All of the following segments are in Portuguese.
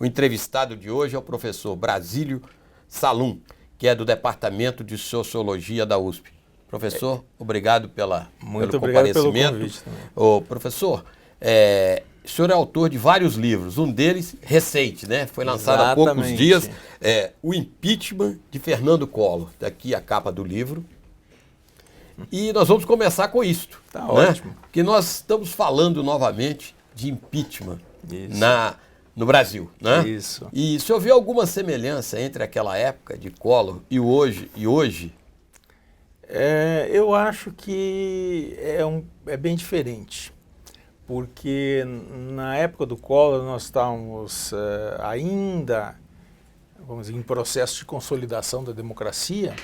O entrevistado de hoje é o professor Brasílio Salum, que é do Departamento de Sociologia da USP. Professor, obrigado pelo obrigado comparecimento. Pelo convite também. Ô, professor, o senhor é autor de vários livros, um deles recente, né? Foi lançado há poucos dias, O Impeachment de Fernando Collor. Daqui a capa do livro. E nós vamos começar com isto. Tá, né? Ótimo. Que nós estamos falando novamente de impeachment no Brasil, né? Isso. E o senhor vê alguma semelhança entre aquela época de Collor e hoje? Eu acho que é bem diferente, porque na época do Collor nós estávamos ainda, vamos dizer, em processo de consolidação da democracia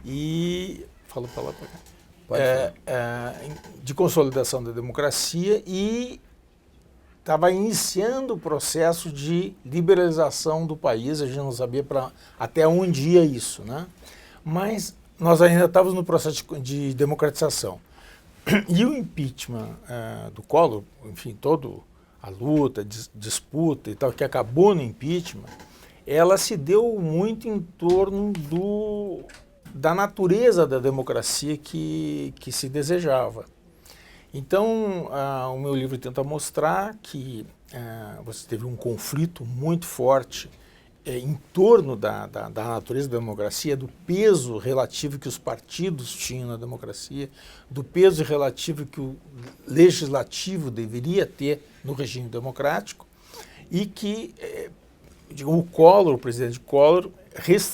e de consolidação da democracia e estava iniciando o processo de liberalização do país. A gente não sabia até onde ia isso, né? Mas nós ainda estávamos no processo de democratização. E o impeachment do Collor, enfim, toda a luta, disputa e tal, que acabou no impeachment, ela se deu muito em torno da natureza da democracia que se desejava. Então, o meu livro tenta mostrar que você teve um conflito muito forte em torno da natureza da democracia, do peso relativo que os partidos tinham na democracia, do peso relativo que o legislativo deveria ter no regime democrático, e que o presidente Collor,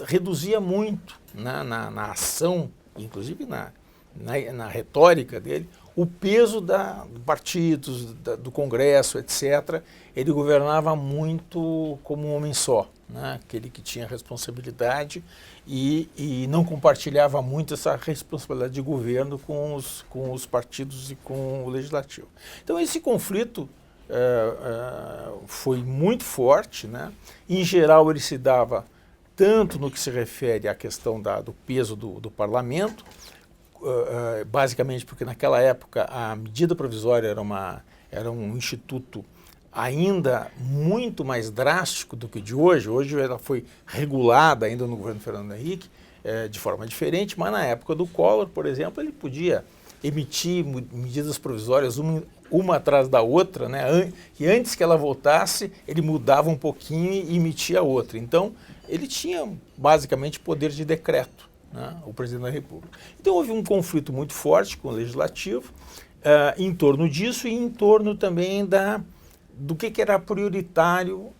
reduzia muito na ação, inclusive na retórica dele, o peso dos partidos, do Congresso, etc. Ele governava muito como um homem só, né? Aquele que tinha responsabilidade e não compartilhava muito essa responsabilidade de governo com os partidos e com o legislativo. Então esse conflito foi muito forte, né? Em geral ele se dava tanto no que se refere à questão do peso do parlamento, basicamente porque naquela época a medida provisória era um instituto ainda muito mais drástico do que o de hoje. Hoje ela foi regulada ainda no governo Fernando Henrique de forma diferente, mas na época do Collor, por exemplo, ele podia emitir medidas provisórias uma atrás da outra, né? E antes que ela votasse, ele mudava um pouquinho e emitia outra. Então, ele tinha basicamente poder de decreto, né? O presidente da República. Então, houve um conflito muito forte com o legislativo em torno disso e em torno também do que era prioritário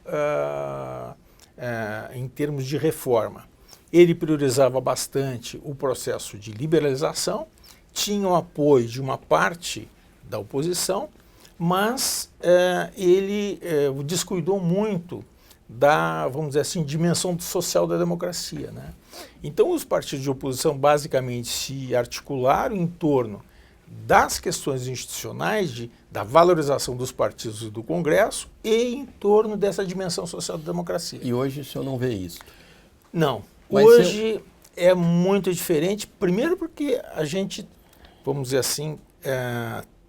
em termos de reforma. Ele priorizava bastante o processo de liberalização, tinha o apoio de uma parte da oposição, mas ele descuidou muito vamos dizer assim, dimensão social da democracia, né? Então os partidos de oposição basicamente se articularam em torno das questões institucionais, da valorização dos partidos e do Congresso e em torno dessa dimensão social da democracia. E hoje o senhor não vê isso? Não. Hoje é muito diferente, primeiro porque a gente, vamos dizer assim,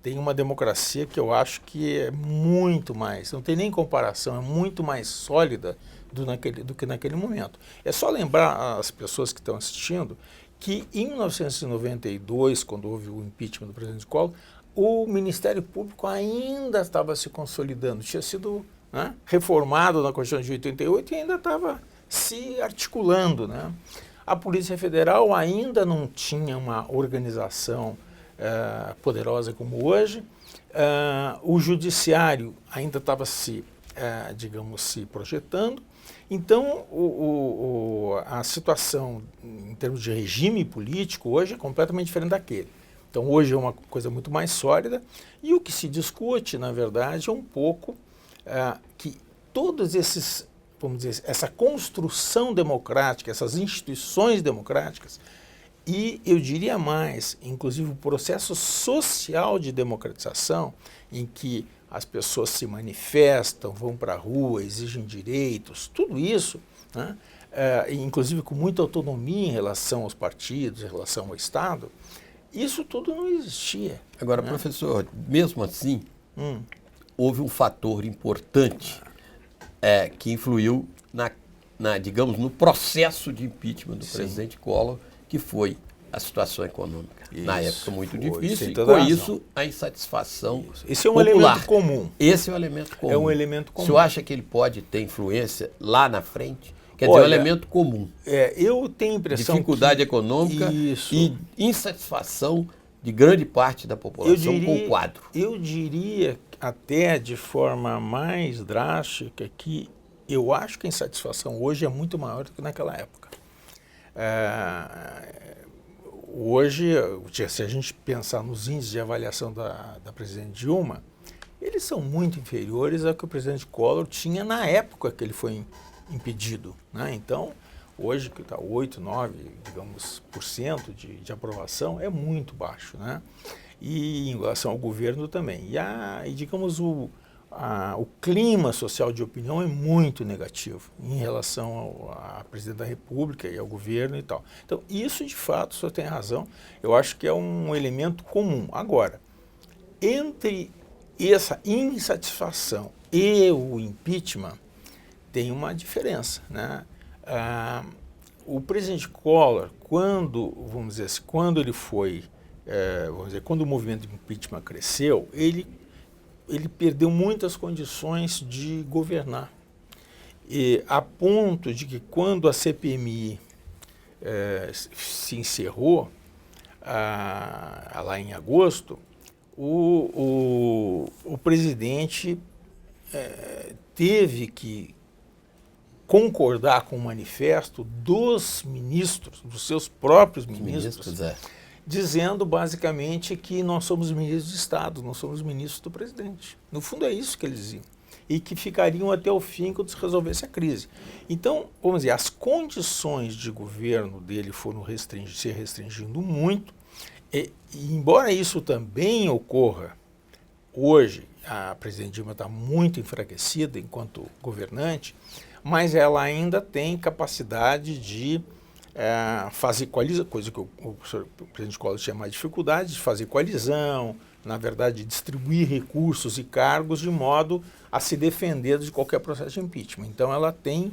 tem uma democracia que eu acho que é muito mais, não tem nem comparação, é muito mais sólida do que naquele momento. É só lembrar as pessoas que estão assistindo que em 1992, quando houve o impeachment do presidente Collor, o Ministério Público ainda estava se consolidando, tinha sido reformado na Constituição de 88 e ainda estava se articulando, né? A Polícia Federal ainda não tinha uma organização poderosa como hoje, o Judiciário ainda estava se projetando. Então, a situação em termos de regime político hoje é completamente diferente daquele. Então, hoje é uma coisa muito mais sólida e o que se discute, na verdade, é um pouco que todos esses, vamos dizer, essa construção democrática, essas instituições democráticas, e eu diria mais, inclusive o processo social de democratização, em que as pessoas se manifestam, vão para a rua, exigem direitos, tudo isso, né, inclusive com muita autonomia em relação aos partidos, em relação ao Estado, isso tudo não existia. Agora, né? Professor, mesmo assim, houve um fator importante que influiu digamos, no processo de impeachment do presidente Collor, que foi a situação econômica. Na época muito difícil, e com isso a insatisfação Esse é um popular. elemento comum. Esse é um elemento comum. É um elemento comum. O senhor acha que ele pode ter influência lá na frente? Quer dizer, é um elemento comum. Eu tenho a impressão dificuldade econômica e insatisfação de grande parte da população com o quadro. Eu diria até de forma mais drástica que eu acho que a insatisfação hoje é muito maior do que naquela época. Hoje, se a gente pensar nos índices de avaliação da presidente Dilma, eles são muito inferiores ao que o presidente Collor tinha na época que ele foi impedido, né? Então, hoje que está 8, 9, digamos, % de aprovação é muito baixo, né? E em relação ao governo também. E digamos, o clima social de opinião é muito negativo em relação à presidente da República e ao governo e tal. Então, isso de fato, o senhor tem razão, eu acho que é um elemento comum. Agora, entre essa insatisfação e o impeachment, tem uma diferença, né? O presidente Collor, quando ele foi, quando o movimento de impeachment cresceu, ele perdeu muitas condições de governar. A ponto de que quando a CPMI se encerrou, lá em agosto, o presidente teve que concordar com o manifesto dos ministros, dos seus próprios ministros, dizendo basicamente que nós somos ministros de Estado, nós somos ministros do presidente. No fundo é isso que eles diziam. E que ficariam até o fim quando se resolvesse a crise. Então, vamos dizer, as condições de governo dele foram se restringindo muito, e embora isso também ocorra hoje, a presidente Dilma está muito enfraquecida enquanto governante, mas ela ainda tem capacidade de fazer coalizão, coisa que o presidente Collor tinha mais dificuldade, de fazer coalizão, na verdade, distribuir recursos e cargos de modo a se defender de qualquer processo de impeachment. Então, ela tem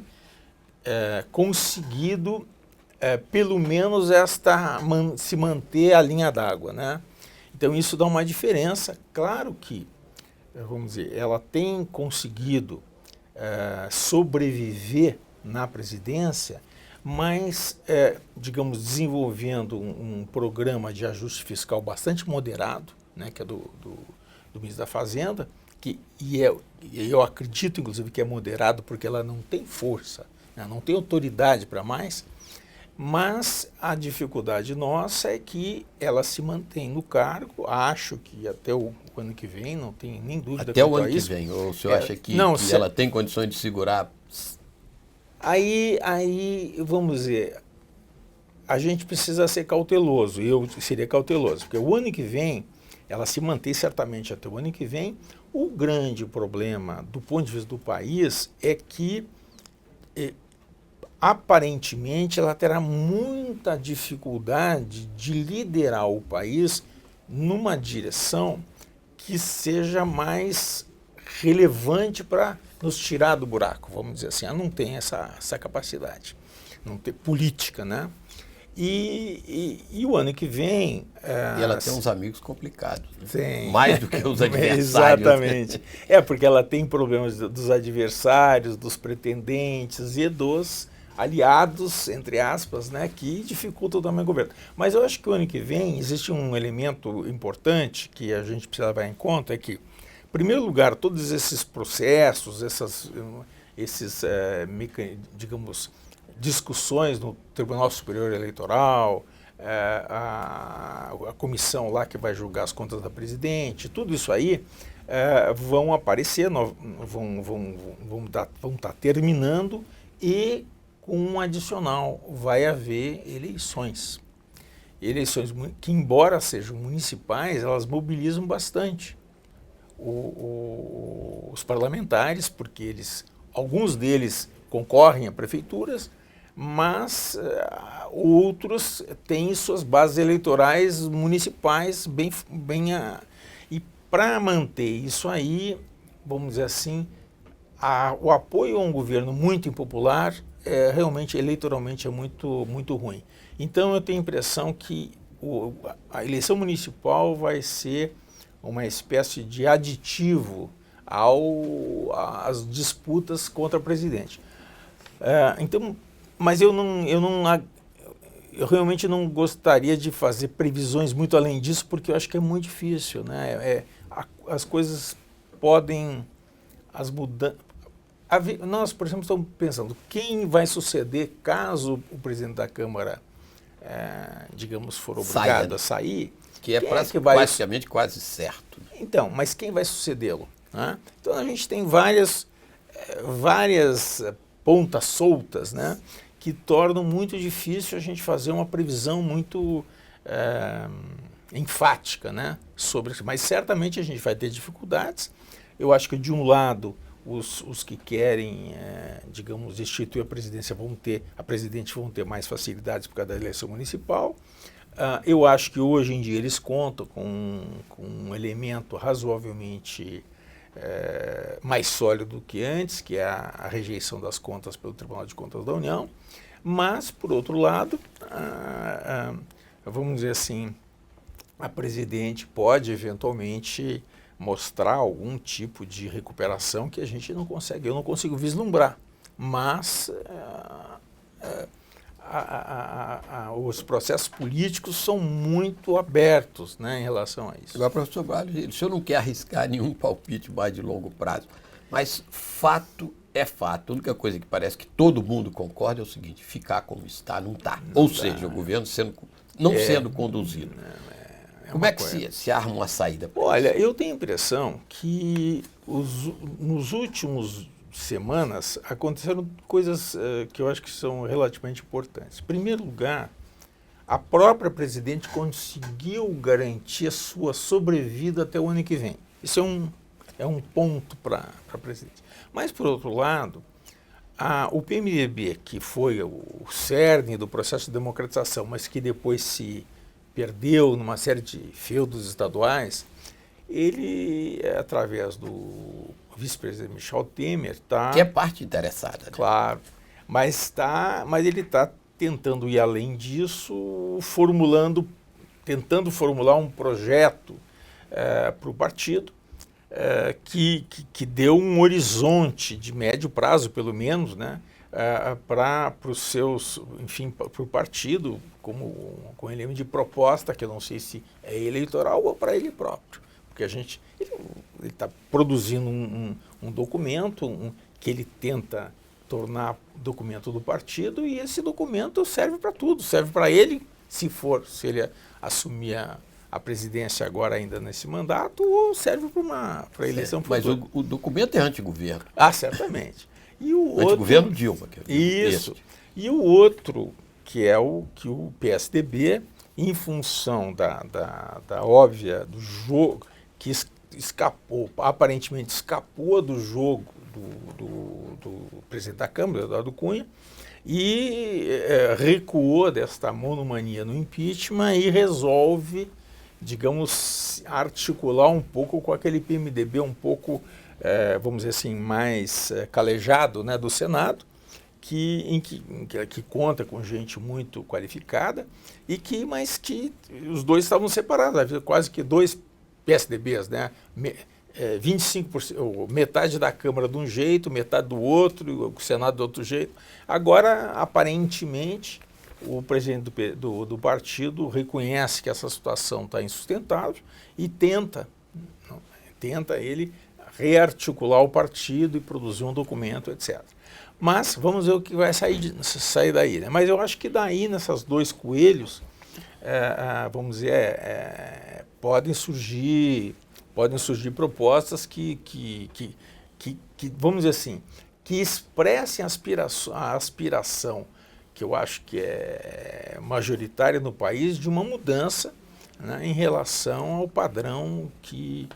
conseguido, pelo menos, se manter a linha d'água, né? Então, isso dá uma diferença. Claro que, vamos dizer, ela tem conseguido sobreviver na presidência, mas, digamos, desenvolvendo um programa de ajuste fiscal bastante moderado, né, que é do ministro da Fazenda, eu acredito, inclusive, que é moderado porque ela não tem força, né, não tem autoridade para mais, mas a dificuldade nossa é que ela se mantém no cargo, acho que até o ano que vem, não tem nem dúvida até o ano que vem, ou o senhor acha que ela tem condições de segurar? Aí, vamos dizer, a gente precisa ser cauteloso, eu seria cauteloso, porque o ano que vem, ela se mantém certamente até o ano que vem. O grande problema do ponto de vista do país é que, aparentemente, ela terá muita dificuldade de liderar o país numa direção que seja mais relevante para nos tirar do buraco, vamos dizer assim. Ela não tem essa capacidade, não tem política, né? E o ano que vem... E ela tem uns amigos complicados, né? Tem. Mais do que os adversários. Exatamente. Porque ela tem problemas dos adversários, dos pretendentes e dos aliados, entre aspas, né, que dificultam também o governo. Mas eu acho que o ano que vem existe um elemento importante que a gente precisa levar em conta, é que, em primeiro lugar, todos esses processos, digamos, discussões no Tribunal Superior Eleitoral, a comissão lá que vai julgar as contas da presidente, tudo isso aí vão aparecer, vão estar terminando, e com um adicional, vai haver eleições. Eleições que, embora sejam municipais, elas mobilizam bastante os parlamentares, porque alguns deles concorrem a prefeituras, mas outros têm suas bases eleitorais municipais e para manter isso aí, vamos dizer assim, o apoio a um governo muito impopular realmente, eleitoralmente, é muito, muito ruim. Então, eu tenho a impressão que a eleição municipal vai ser uma espécie de aditivo às disputas contra o presidente. Então, mas eu realmente não gostaria de fazer previsões muito além disso, porque eu acho que é muito difícil, né? As coisas podem, nós, por exemplo, estamos pensando quem vai suceder caso o presidente da Câmara, digamos, for obrigado a sair. Que é praticamente quase certo. Então, mas quem vai sucedê-lo? Né? Então a gente tem várias pontas soltas, né, que tornam muito difícil a gente fazer uma previsão muito enfática, né, sobre isso. Mas certamente a gente vai ter dificuldades. Eu acho que, de um lado, os que querem, digamos, destituir a presidência vão ter mais facilidades por causa da eleição municipal. Eu acho que hoje em dia eles contam com um elemento razoavelmente mais sólido do que antes, que é a rejeição das contas pelo Tribunal de Contas da União. Mas, por outro lado, vamos dizer assim, a presidente pode eventualmente mostrar algum tipo de recuperação que a gente não consegue, eu não consigo vislumbrar. Mas os processos políticos são muito abertos, né, em relação a isso. Agora, professor Braulio, o senhor não quer arriscar nenhum palpite mais de longo prazo, mas fato é fato. A única coisa que parece que todo mundo concorda é o seguinte: ficar como está, não está. Ou seja, o governo não sendo conduzido. Como é que se arma uma saída? Olha, eu tenho a impressão que nos últimos semanas aconteceram coisas que eu acho que são relativamente importantes. Em primeiro lugar, a própria presidente conseguiu garantir a sua sobrevida até o ano que vem. Isso é um ponto para a presidente. Mas, por outro lado, o PMDB, que foi o cerne do processo de democratização, mas que depois se perdeu numa série de feudos estaduais, ele, através do vice-presidente Michel Temer, que é parte interessada, né? Claro, mas ele está tentando ir além disso, tentando formular um projeto para o partido que deu um horizonte de médio prazo, pelo menos, né, para os seus, enfim, para o partido, com elemento de proposta, que eu não sei se é eleitoral ou para ele próprio. Porque ele está produzindo um documento que ele tenta tornar documento do partido, e esse documento serve para tudo, serve para ele, se ele assumir a presidência agora ainda nesse mandato, ou serve para a eleição futura. Mas o documento é antigoverno. Certamente. E o antigoverno Dilma. Isso. E o outro, que é que o PSDB, em função da óbvia do jogo, que aparentemente escapou do jogo do presidente da Câmara, Eduardo Cunha, e recuou desta monomania no impeachment e resolve, digamos, articular um pouco com aquele PMDB um pouco, vamos dizer assim, mais calejado, né, do Senado, que conta com gente muito qualificada, mas que os dois estavam separados, havia quase que dois PSDBs, né? 25%, metade da Câmara de um jeito, metade do outro, o Senado do outro jeito. Agora, aparentemente, o presidente do partido reconhece que essa situação está insustentável e tenta ele rearticular o partido e produzir um documento, etc. Mas vamos ver o que vai sair daí, né? Mas eu acho que daí, nessas dois coelhos, vamos dizer, podem surgir propostas que, vamos dizer assim, que expressem a aspiração, que eu acho que é majoritária no país, de uma mudança, né, em relação ao padrão de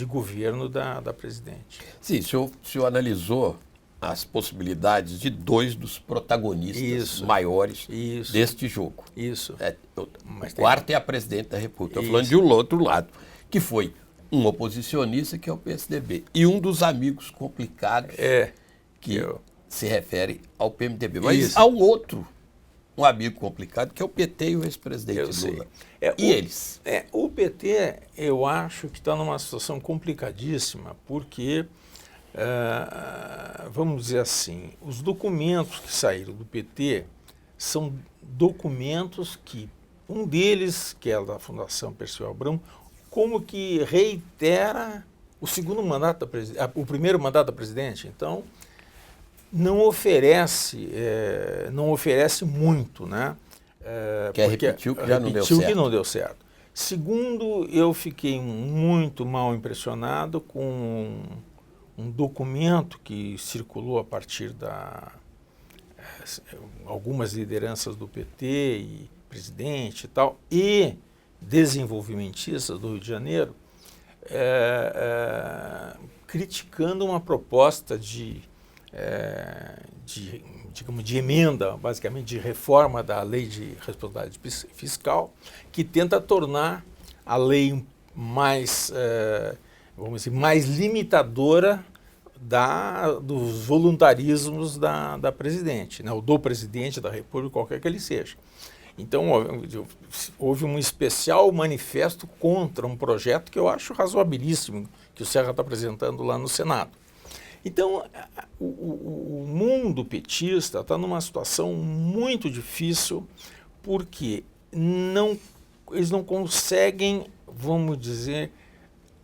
governo da presidente. Sim, o senhor analisou as possibilidades de dois dos protagonistas maiores deste jogo. Isso. O quarto é a presidente da República. Estou falando de um outro lado, que foi um oposicionista, que é o PSDB, e um dos amigos complicados que se refere ao PMDB. Mas há um amigo complicado, que é o PT e o ex-presidente Lula. Eles? O PT, eu acho que está numa situação complicadíssima, porque, vamos dizer assim, os documentos que saíram do PT são documentos que, um deles, que é da Fundação Perseu Abramo, como que reitera o o primeiro mandato da presidente. Então, não oferece muito, né? Repetiu que já não deu certo. Repetiu que não deu certo. Segundo, eu fiquei muito mal impressionado com um documento que circulou a partir algumas lideranças do PT e presidente e tal, e desenvolvimentistas do Rio de Janeiro, criticando uma proposta de emenda, basicamente de reforma da lei de responsabilidade fiscal, que tenta tornar a lei mais, vamos dizer, mais limitadora dos voluntarismos da presidente, né, ou do presidente da República, qualquer que ele seja. Então, houve um especial manifesto contra um projeto que eu acho razoabilíssimo, que o Serra está apresentando lá no Senado. Então, o mundo petista está numa situação muito difícil, porque eles não conseguem, vamos dizer,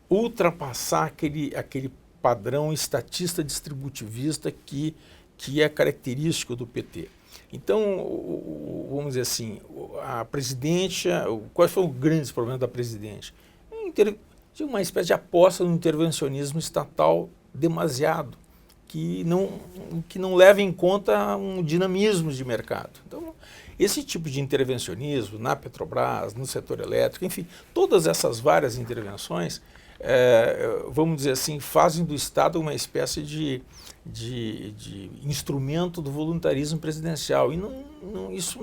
ultrapassar aquele padrão estatista distributivista que é característico do PT. Então, vamos dizer assim, a presidência, quais foram os grandes problemas da presidente? Tinha uma espécie de aposta no intervencionismo estatal demasiado, que não leva em conta um dinamismo de mercado. Então, esse tipo de intervencionismo na Petrobras, no setor elétrico, enfim, todas essas várias intervenções, vamos dizer assim, fazem do Estado uma espécie de instrumento do voluntarismo presidencial. E isso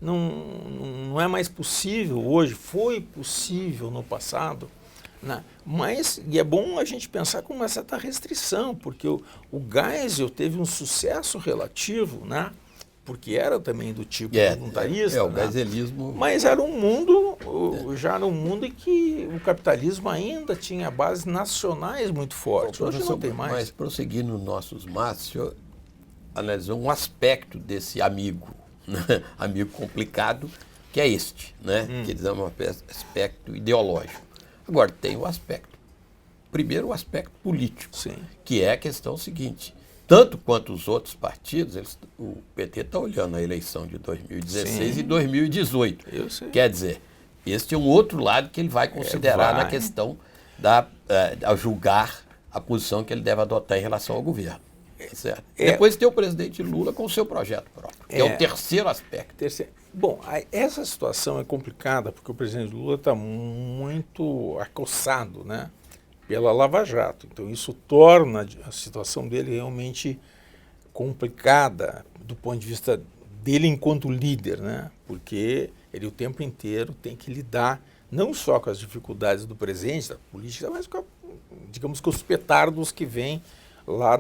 não é mais possível hoje, foi possível no passado, né? Mas é bom a gente pensar com uma certa restrição, porque o Geisel teve um sucesso relativo, né? Porque era também do tipo voluntarista. O geiselismo. Mas era um mundo, já era um mundo em que o capitalismo ainda tinha bases nacionais muito fortes. Hoje não tem mais. Mas prosseguindo nos nossos matos, o senhor analisou um aspecto desse amigo, né? Amigo complicado, que é este, né? Que eles chamam de aspecto ideológico. Agora, tem o aspecto. Primeiro, o aspecto político, sim, que é a questão seguinte. Tanto quanto os outros partidos, o PT está olhando a eleição de 2016 sim, e 2018. Eu sei. Quer dizer, este é um outro lado que ele vai considerar na questão a julgar a posição que ele deve adotar em relação ao governo. Certo? Depois tem o presidente Lula com o seu projeto próprio, que é o terceiro aspecto. Bom, essa situação é complicada porque o presidente Lula está muito acossado, né, pela Lava Jato. Então isso torna a situação dele realmente complicada do ponto de vista dele enquanto líder, né, porque ele o tempo inteiro tem que lidar não só com as dificuldades do presente, da política, mas com, digamos, com os petardos que vêm lá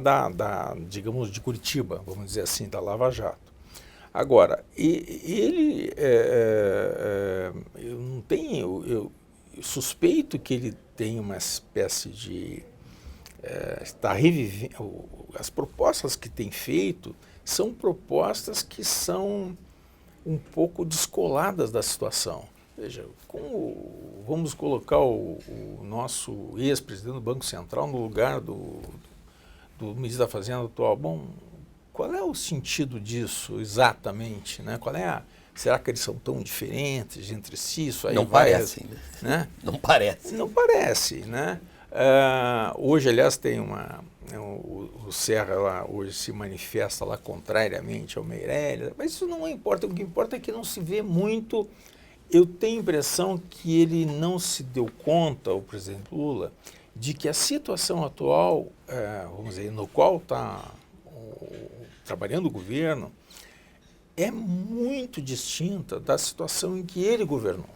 digamos, de Curitiba, vamos dizer assim, da Lava Jato. Agora, ele, eu suspeito que ele tem uma espécie de, está revivendo, as propostas que tem feito são propostas que são um pouco descoladas da situação. Veja, vamos colocar o nosso ex-presidente do Banco Central no lugar do ministro da Fazenda atual. Bom, qual é o sentido disso exatamente, né? Será que eles são tão diferentes entre si? Isso aí não parece, né? Não parece. Não parece, né? Hoje, aliás, tem o Serra lá hoje se manifesta lá contrariamente ao Meirelles, mas isso não importa. O que importa é que não se vê muito. Eu tenho a impressão que ele não se deu conta, o presidente Lula, de que a situação atual, vamos dizer, no qual está trabalhando o governo, é muito distinta da situação em que ele governou.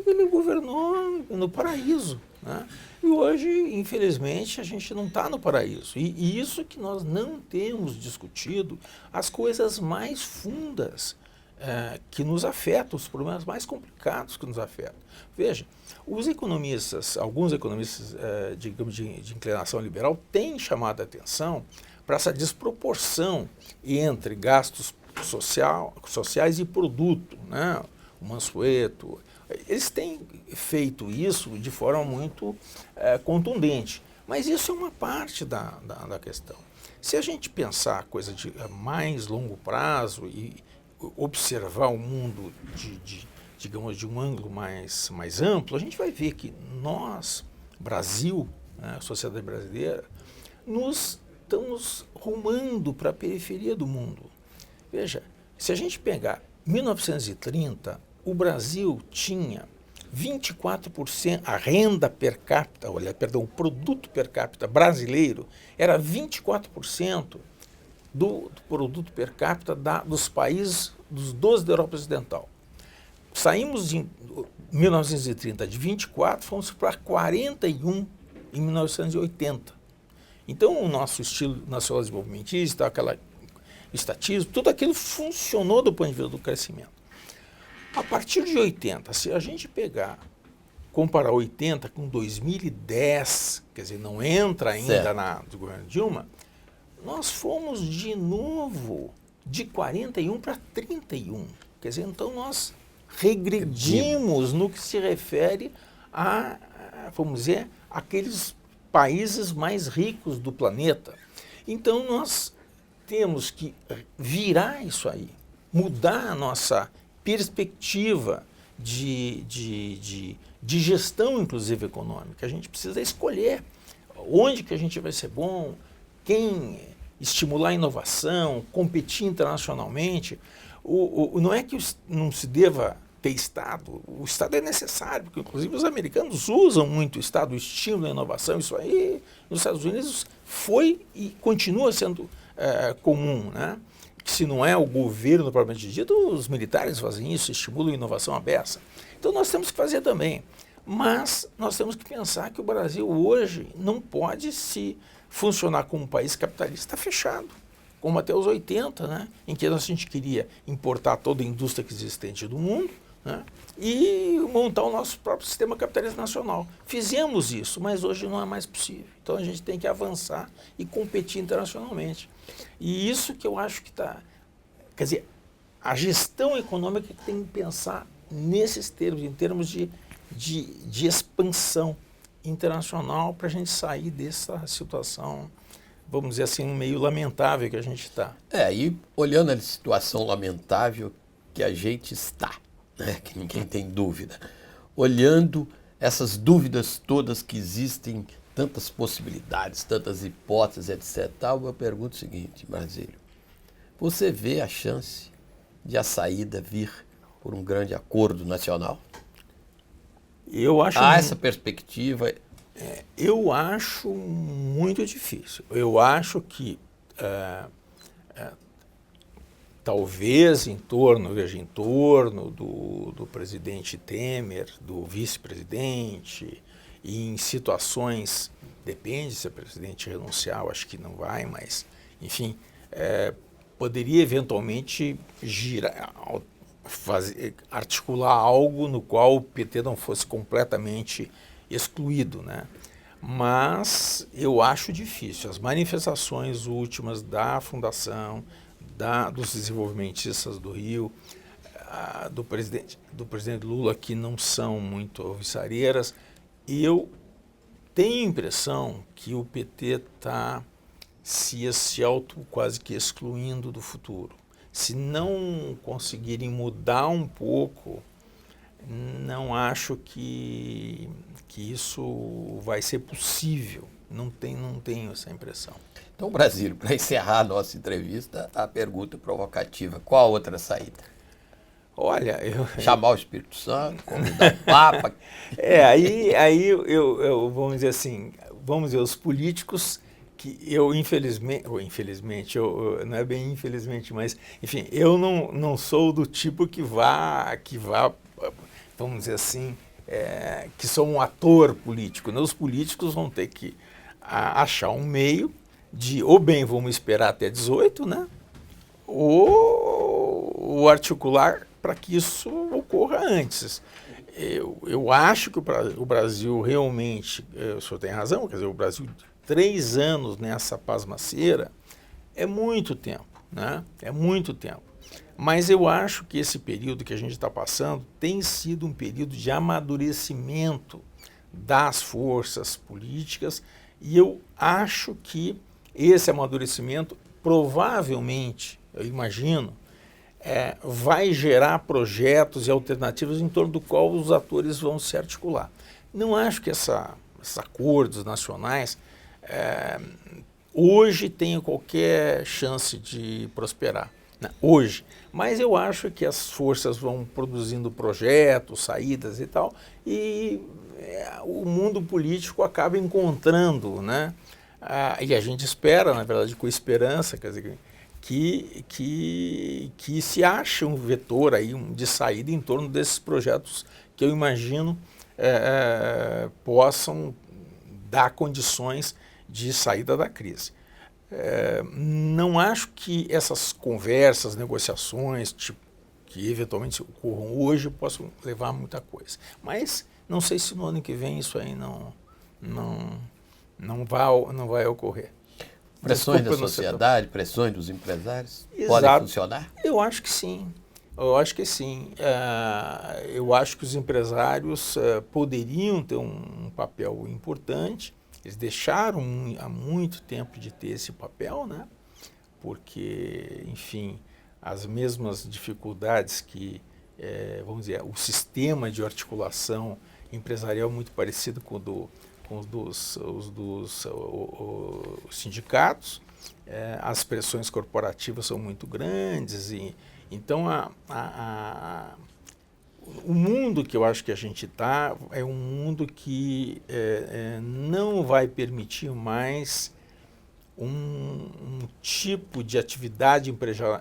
ele governou no paraíso, né? E hoje, infelizmente, a gente não está no paraíso. E isso que nós não temos discutido as coisas mais fundas que nos afetam, os problemas mais complicados que nos afetam. Veja, os economistas, alguns economistas, digamos, de inclinação liberal, têm chamado a atenção para essa desproporção entre gastos sociais e produto, né? O Mansueto, eles têm feito isso de forma muito contundente, mas isso é uma parte da questão. Se a gente pensar a coisa de mais longo prazo e observar o mundo digamos, de um ângulo mais amplo, a gente vai ver que nós, Brasil, né, a sociedade brasileira, estamos rumando para a periferia do mundo. Veja, se a gente pegar 1930, o Brasil tinha 24%, a renda per capita, o produto per capita brasileiro era 24% do produto per capita dos países dos 12 da Europa Ocidental. Saímos em 1930 de 24, fomos para 41 em 1980. Então o nosso estilo nacional desenvolvimentista, aquela estatismo, tudo aquilo funcionou do ponto de vista do crescimento. A partir de 80, se a gente comparar 80 com 2010, quer dizer, não entra ainda do governo Dilma, nós fomos de novo de 41 para 31. Quer dizer, então nós regredimos no que se refere a, vamos dizer, aqueles países mais ricos do planeta. Então nós temos que virar isso aí, mudar a nossa perspectiva de gestão, inclusive econômica. A gente precisa escolher onde que a gente vai ser bom, quem estimular a inovação, competir internacionalmente. Não é que não se deva ter Estado, o Estado é necessário, porque inclusive os americanos usam muito o Estado, o estímulo à inovação, isso aí nos Estados Unidos foi e continua sendo comum, né? Que se não é o governo propriamente dito, os militares fazem isso, estimulam a inovação à beça. Então nós temos que fazer também, mas nós temos que pensar que o Brasil hoje não pode se funcionar como um país capitalista fechado, como até os 80, né? Em que a gente queria importar toda a indústria que existente do mundo, né? E montar o nosso próprio sistema capitalista nacional. Fizemos isso, mas hoje não é mais possível. Então a gente tem que avançar e competir internacionalmente. E isso que eu acho que está... Quer dizer, a gestão econômica tem que pensar nesses termos, em termos de expansão internacional para a gente sair dessa situação, vamos dizer assim, meio lamentável que a gente está. E olhando a situação lamentável que a gente está, né, que ninguém tem dúvida, olhando essas dúvidas todas que existem, tantas possibilidades, tantas hipóteses, etc. Eu pergunto o seguinte, Marcílio, você vê a chance de a saída vir por um grande acordo nacional? Eu acho essa perspectiva? Eu acho muito difícil. Eu acho que talvez em torno do presidente Temer, do vice-presidente, e em situações, depende se o presidente renunciar, eu acho que não vai, mas, enfim, poderia eventualmente articular algo no qual o PT não fosse completamente excluído, né? Mas eu acho difícil. As manifestações últimas da Fundação, dos desenvolvimentistas do Rio, do presidente Lula, que não são muito alvissareiras, e eu tenho a impressão que o PT está se auto quase que excluindo do futuro. Se não conseguirem mudar um pouco, não acho que isso vai ser possível. Não tenho essa impressão. Então, Brasílio, para encerrar a nossa entrevista, a pergunta provocativa: qual a outra saída? Olha, chamar o Espírito Santo, convidar o Papa. Aí eu vamos dizer assim, os políticos que eu infelizmente, não é bem infelizmente, mas enfim, eu não sou do tipo que vá, vamos dizer assim, que são um ator político, né? Os políticos vão ter que achar um meio de, ou bem, vamos esperar até 18, né? Ou articular para que isso ocorra antes. Eu acho que o Brasil realmente, o senhor tem razão, quer dizer, o Brasil, 3 anos nessa pasmaceira é muito tempo, né? É muito tempo. Mas eu acho que esse período que a gente está passando tem sido um período de amadurecimento das forças políticas, e eu acho que esse amadurecimento provavelmente, eu imagino, vai gerar projetos e alternativas em torno do qual os atores vão se articular. Não acho que esses acordos nacionais hoje tenham qualquer chance de prosperar. Não, hoje. Mas eu acho que as forças vão produzindo projetos, saídas e tal, e o mundo político acaba encontrando, né? E a gente espera, na verdade, com esperança, quer dizer, que se ache um vetor aí de saída em torno desses projetos que eu imagino possam dar condições de saída da crise. Não acho que essas conversas, negociações, que eventualmente ocorram hoje, possam levar a muita coisa. Mas não sei se no ano que vem isso aí não vai ocorrer. Pressões da sociedade, pressões dos empresários, podem funcionar? Eu acho que sim. Eu acho que sim. Eu acho que os empresários poderiam ter um papel importante. Eles deixaram há muito tempo de ter esse papel, né? Porque, enfim, as mesmas dificuldades que, vamos dizer, o sistema de articulação empresarial é muito parecido com os dos sindicatos, as pressões corporativas são muito grandes, e então o mundo que eu acho que a gente está é um mundo que não vai permitir mais um tipo de atividade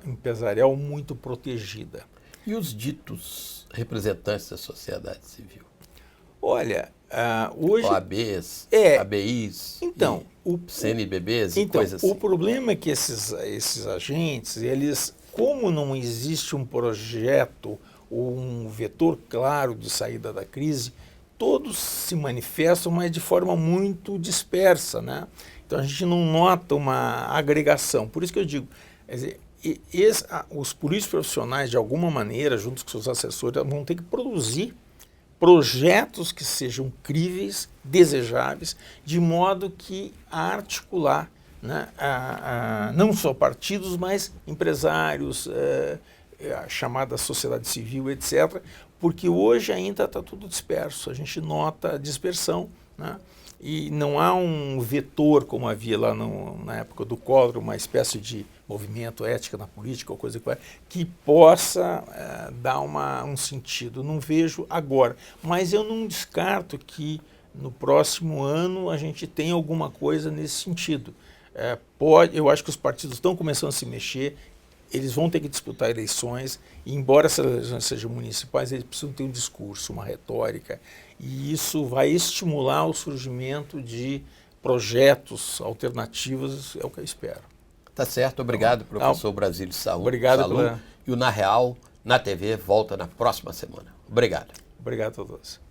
empresarial muito protegida. E os ditos representantes da sociedade civil? Olha, hoje... OABs, ABIs, então, CNBBs e então, coisas assim. O problema é que esses agentes, eles, como não existe um projeto ou um vetor claro de saída da crise, todos se manifestam, mas de forma muito dispersa, né? Então a gente não nota uma agregação. Por isso que eu digo, quer dizer, os políticos profissionais, de alguma maneira, junto com seus assessores, vão ter que produzir projetos que sejam críveis, desejáveis, de modo que articular, né, não só partidos, mas empresários, a chamada sociedade civil, etc., porque hoje ainda está tudo disperso, a gente nota a dispersão, né? E não há um vetor, como havia lá na época do Collor, uma espécie de movimento ética na política, ou coisa que possa dar um sentido. Não vejo agora, mas eu não descarto que no próximo ano a gente tenha alguma coisa nesse sentido. Eu acho que os partidos estão começando a se mexer, eles vão ter que disputar eleições, e embora essas eleições sejam municipais, eles precisam ter um discurso, uma retórica, e isso vai estimular o surgimento de projetos alternativos, é o que eu espero. Tá certo, obrigado, professor Brasílio Salum. Obrigado. E o Na Real, na TV, volta na próxima semana. Obrigado. Obrigado a todos.